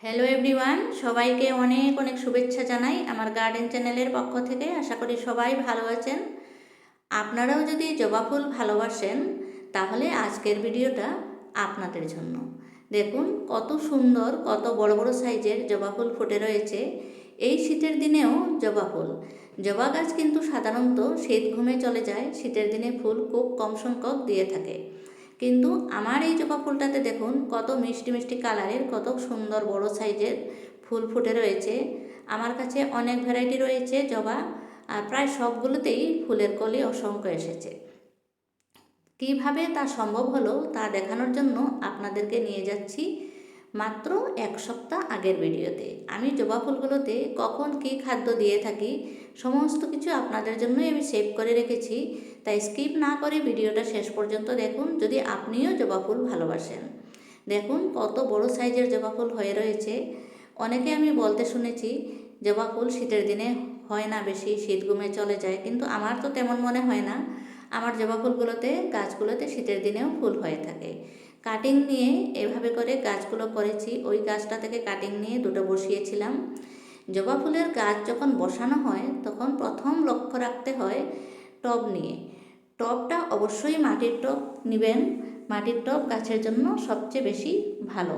Hello everyone, সবাইকে অনেক অনেক শুভেচ্ছা জানাই আমার গার্ডেন চ্যানেলের পক্ষ থেকে। আশা করি সবাই ভালো আছেন। আপনারাও যদি জবা ফুল ভালোবাসেন তাহলে আজকের ভিডিওটা আপনাদের জন্য। দেখুন কত সুন্দর, কত বড় বড় সাইজের জবা ফুল ফুটে রয়েছে এই শীতের দিনেও। জবা গাছ কিন্তু সাধারণত শীত ঘুমে চলে যায়, শীতের দিনে ফুল খুব কম সংখ্যক দিয়ে থাকে। কিন্তু আমার এই জবা ফুলটাতে দেখুন কত মিষ্টি মিষ্টি কালারের, কত সুন্দর বড় সাইজের ফুল ফুটে রয়েছে। আমার কাছে অনেক ভ্যারাইটি রয়েছে জবা, আর প্রায় সবগুলোতেই ফুলের কলি অসংখ্য এসেছে। কিভাবে তা সম্ভব হলো তা দেখানোর জন্য আপনাদেরকে নিয়ে যাচ্ছি মাত্র এক সপ্তাহ আগের ভিডিওতে। আমি জবা ফুলগুলোতে কখন কী খাদ্য দিয়ে থাকি সমস্ত কিছু আপনাদের জন্যই আমি সেভ করে রেখেছি, তাই স্কিপ না করে ভিডিওটা শেষ পর্যন্ত দেখুন যদি আপনিও জবা ফুল ভালোবাসেন। দেখুন কত বড় সাইজের জবা ফুল হয়ে রয়েছে। অনেকে আমি বলতে শুনেছি জবা ফুল শীতের দিনে হয় না বেশি, শীত ঘুমে চলে যায়, কিন্তু আমার তো তেমন মনে হয় না। আমার জবা ফুলগুলোতে, গাছগুলোতে শীতের দিনেও ফুল হয়ে থাকে। কাটিং নিয়ে এভাবে করে গাছগুলো করেছি, ওই গাছটা থেকে কাটিং নিয়ে দুটো বসিয়েছিলাম। জবা ফুলের গাছ যখন বসানো হয় তখন প্রথম লক্ষ্য রাখতে হয় টব নিয়ে। টবটা অবশ্যই মাটির টব নেবেন, মাটির টব গাছের জন্য সবচেয়ে বেশি ভালো।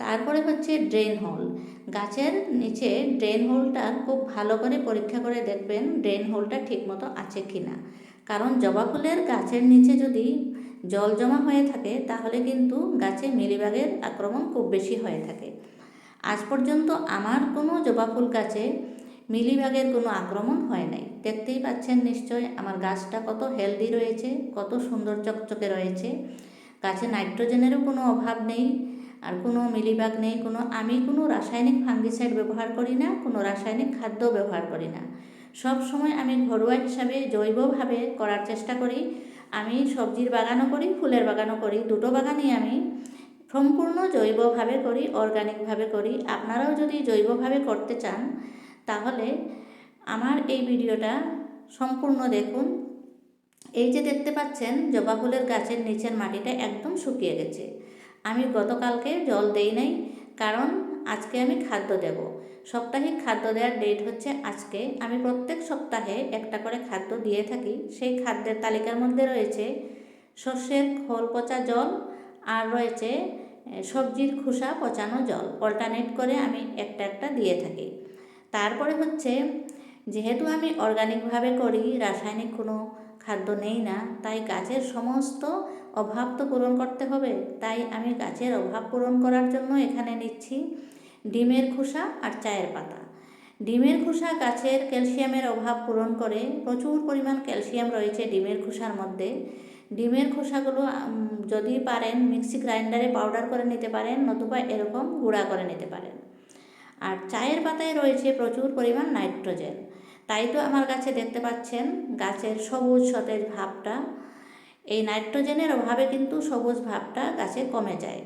তারপরে হচ্ছে ড্রেন হোল। গাছের নিচে ড্রেন হোলটা খুব ভালো করে পরীক্ষা করে দেখবেন ড্রেন হোলটা ঠিকমতো আছে কি না। কারণ জবা ফুলের গাছের নিচে যদি জল জমা হয়ে থাকে তাহলে কিন্তু গাছে মিলিবাগের আক্রমণ খুব বেশি হয়ে থাকে। আজ পর্যন্ত আমার কোনো জবা ফুল গাছে মিলিবাগের কোনো আক্রমণ হয় নাই। দেখতেই পাচ্ছেন নিশ্চয় আমার গাছটা কত হেলদি রয়েছে, কত সুন্দর চকচকে রয়েছে। গাছে নাইট্রোজেনেরও কোনো অভাব নেই, আর কোনো মিলিবাগ নেই। আমি কোনো রাসায়নিক ফাঙ্গিসাইড ব্যবহার করি না, কোনো রাসায়নিক খাদ্য ব্যবহার করি না। সব সময় আমি ঘরোয়া হিসাবে জৈবভাবে করার চেষ্টা করি। আমি সবজির বাগানও করি, ফুলের বাগানও করি, দুটো বাগানই আমি সম্পূর্ণ জৈবভাবে করি, অর্গানিকভাবে করি। আপনারাও যদি জৈবভাবে করতে চান তাহলে আমার এই ভিডিওটা সম্পূর্ণ দেখুন। এই যে দেখতে পাচ্ছেন জবা ফুলের গাছের নিচের মাটিটা একদম শুকিয়ে গেছে। আমি গতকালকে জল দেই নাই, কারণ আজকে আমি খাদ্য দেব। সাপ্তাহিক খাদ্য দেওয়ার ডেট হচ্ছে আজকে। আমি প্রত্যেক সপ্তাহে একটা করে খাদ্য দিয়ে থাকি। সেই খাদ্যের তালিকার মধ্যে রয়েছে শস্যের খোল পচা জল, আর রয়েছে সবজির খোসা পচানো জল। অল্টারনেট করে আমি একটা একটা দিয়ে থাকি। তারপরে হচ্ছে, যেহেতু আমি অর্গানিকভাবে করি, রাসায়নিক কোনো খাদ্য নেই না, তাই গাছের সমস্ত অভাব তো পূরণ করতে হবে। তাই আমি গাছের অভাব পূরণ করার জন্য এখানে নিচ্ছি ডিমের খোসা আর চায়ের পাতা। ডিমের খোসা গাছের ক্যালসিয়ামের অভাব পূরণ করে, প্রচুর পরিমাণ ক্যালসিয়াম রয়েছে ডিমের খোসার মধ্যে। ডিমের খোসাগুলো যদি পারেন মিক্সি গ্রাইন্ডারে পাউডার করে নিতে পারেন, নতুবা এরকম গুঁড়া করে নিতে পারেন। আর চায়ের পাতায় রয়েছে প্রচুর পরিমাণ নাইট্রোজেন। তাই তো আমার গাছে দেখতে পাচ্ছেন গাছের সবুজ সতেজ ভাবটা। এই নাইট্রোজেনের অভাবে কিন্তু সবুজ ভাবটা গাছে কমে যায়।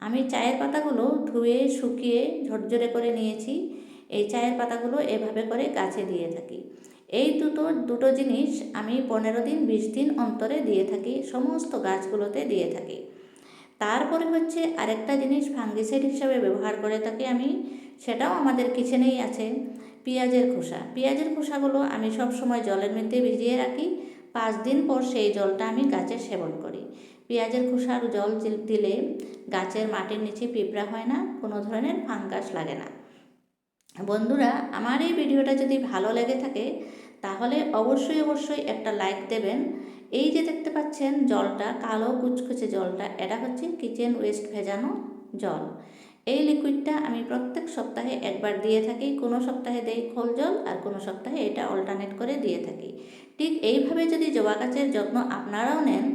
আমি চায়ের পাতাগুলো ধুয়ে শুকিয়ে ঝরঝরে করে নিয়েছি। এই চায়ের পাতাগুলো এভাবে করে গাছে দিয়ে থাকি। এই দুটো জিনিস আমি 15 দিন 20 দিন অন্তরে দিয়ে থাকি, সমস্ত গাছগুলোতে দিয়ে থাকি। তারপরে হচ্ছে আরেকটা জিনিস ফাঙ্গিসাইড হিসাবে ব্যবহার করে থাকি আমি, সেটাও আমাদের কিচেনেই আছে, পেঁয়াজের খোসা। পেঁয়াজের খোসাগুলো আমি সব সময় জলের মধ্যে ভিজিয়ে রাখি। 5 দিন পর সেই জলটা আমি গাছে সেবন করি। পেঁয়াজের খোসার জল দিলে গাছের মাটির নিচে পিঁপড়া হয় না, কোনো ধরনের ফাঙ্গাস লাগে না। বন্ধুরা, আমার এই ভিডিওটা যদি ভালো লেগে থাকে তাহলে অবশ্যই অবশ্যই একটা লাইক দেবেন। এই যে দেখতে পাচ্ছেন জলটা, কালো কুচকুচে জলটা, এটা হচ্ছে কিচেন ওয়েস্ট ভেজানো জল। এই লিকুইডটা আমি প্রত্যেক সপ্তাহে একবার দিয়ে থাকি। কোনো সপ্তাহে দেই খোল জল, আর কোনো সপ্তাহে এটা অল্টারনেট করে দিয়ে থাকি। ঠিক এইভাবে যদি জবা গাছের যত্ন আপনারাও নেন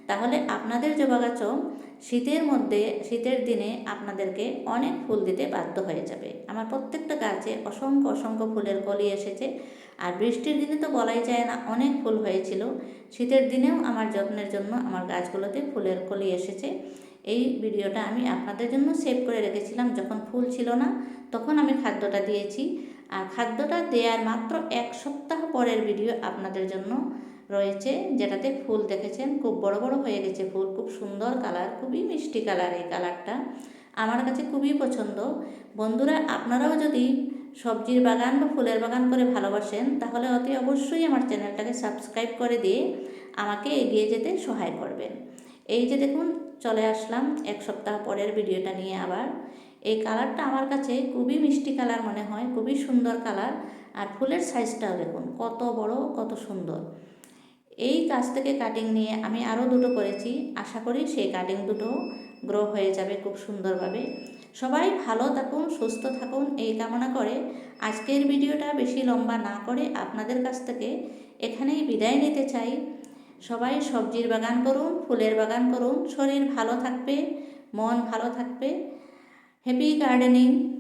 তাহলে আপনাদের জবা গাছও শীতের দিনে আপনাদেরকে অনেক ফুল দিতে বাধ্য হয়ে যাবে। আমার প্রত্যেকটা গাছে অসংখ্য অসংখ্য ফুলের কলি এসেছে। আর বৃষ্টির দিনে তো বলাই যায় না, অনেক ফুল হয়েছিল। শীতের দিনেও আমার যত্নের জন্য আমার গাছগুলোতে ফুলের কলি এসেছে। এই ভিডিওটা আমি আপনাদের জন্য সেভ করে রেখেছিলাম। যখন ফুল ছিল না তখন আমি খাদ্যটা দিয়েছি, আর খাদ্যটা দেওয়ার মাত্র এক সপ্তাহ পরের ভিডিও আপনাদের জন্য রয়েছে, যেটাতে ফুল দেখেছেন খুব বড় বড় হয়ে গেছে ফুল, খুব সুন্দর কালার, খুবই মিষ্টি কালার এই কালারটা। আমার কাছে খুবই পছন্দ। বন্ধুরা, আপনারাও যদি সবজির বাগান বা ফুলের বাগান করে ভালোবাসেন তাহলে অতি অবশ্যই আমার চ্যানেলটাকে সাবস্ক্রাইব করে দিয়ে আমাকে এগিয়ে যেতে সহায় করবেন। এই যে দেখুন, চলে আসলাম এক সপ্তাহ পরের ভিডিওটা নিয়ে আবার। এই কালারটা আমার কাছে খুবই মিষ্টি কালার মনে হয়, খুবই সুন্দর কালার। আর ফুলের সাইজটাও দেখুন কত বড়, কত সুন্দর। এই গাছ থেকে কাটিং নিয়ে আমি আরও দুটো করেছি, আশা করি সেই কাটিং দুটো গ্রো হয়ে যাবে খুব সুন্দরভাবে। সবাই ভালো থাকুন, সুস্থ থাকুন এই কামনা করে আজকের ভিডিওটা বেশি লম্বা না করে আপনাদের কাছ থেকে এখানেই বিদায় নিতে চাই। সবাই সবজির বাগান করুন, ফুলের বাগান করুন, শরীর ভালো থাকবে, মন ভালো থাকবে। Happy gardening.